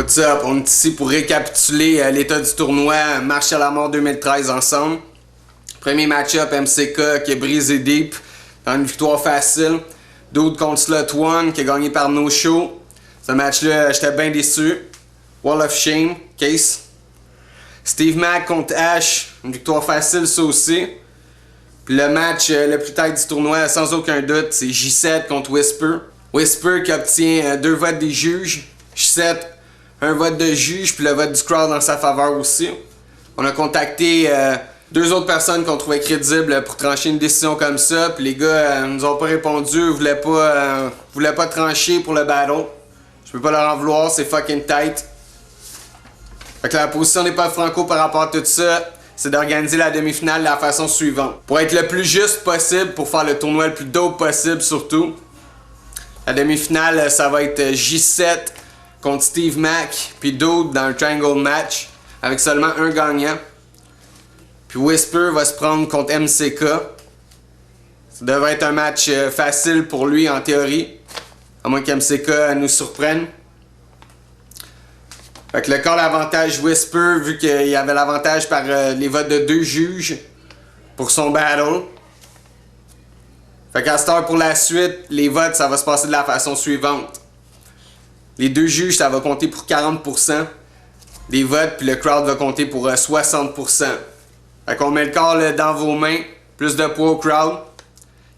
What's up? On est ici pour récapituler l'état du tournoi Marche à la mort 2013 ensemble. Premier match-up MCK qui a brisé Deep dans une victoire facile. Dude contre Slot One qui a gagné par No Show. Ce match-là, j'étais bien déçu. Wall of Shame, Case. Steve Mac contre Ash, une victoire facile ça aussi. Puis le match le plus tête du tournoi, sans aucun doute, c'est J7 contre Whisper. Whisper qui obtient 2 votes des juges. J7, un vote de juge, puis le vote du crowd en sa faveur aussi. On a contacté 2 autres personnes qu'on trouvait crédibles pour trancher une décision comme ça, puis les gars nous ont pas répondu, voulaient pas trancher pour le battle. Je peux pas leur en vouloir, c'est fucking tight. Fait que la position des Pop Franco par rapport à tout ça, c'est d'organiser la demi-finale de la façon suivante. Pour être le plus juste possible, pour faire le tournoi le plus dope possible surtout, la demi-finale, ça va être J7 contre Steve Mac, puis Dude dans un triangle match, avec seulement un gagnant. Puis Whisper va se prendre contre MCK. Ça devrait être un match facile pour lui en théorie, à moins qu'MCK nous surprenne. Fait que le corps l'avantage Whisper, vu qu'il y avait l'avantage par les votes de 2 juges pour son battle. Fait qu'à cette heure pour la suite, les votes, ça va se passer de la façon suivante. Les 2 juges, ça va compter pour 40% des votes, puis le crowd va compter pour 60%. Fait qu'on met le corps là, dans vos mains, plus de poids au crowd,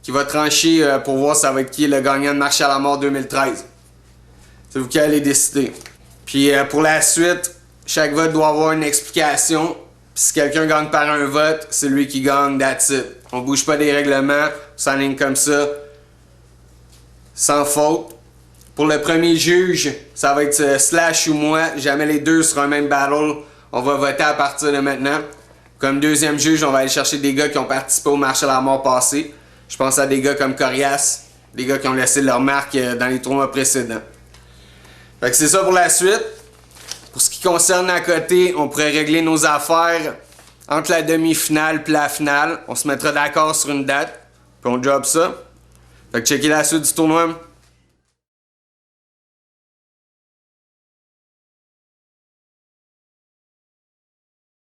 qui va trancher pour voir ça va être qui le gagnant de Marche à la mort 2013. C'est vous qui allez décider. Puis pour la suite, chaque vote doit avoir une explication. Puis si quelqu'un gagne par un vote, c'est lui qui gagne, that's it. On bouge pas des règlements, on s'enligne comme ça, sans faute. Pour le premier juge, ça va être Slash ou moi. Jamais les deux sur un même battle. On va voter à partir de maintenant. Comme deuxième juge, on va aller chercher des gars qui ont participé au Marche à la mort passé. Je pense à des gars comme Corias, des gars qui ont laissé leur marque dans les tournois précédents. Fait que c'est ça pour la suite. Pour ce qui concerne à côté, on pourrait régler nos affaires entre la demi-finale et la finale. On se mettra d'accord sur une date, puis on job ça. Fait que checker la suite du tournoi.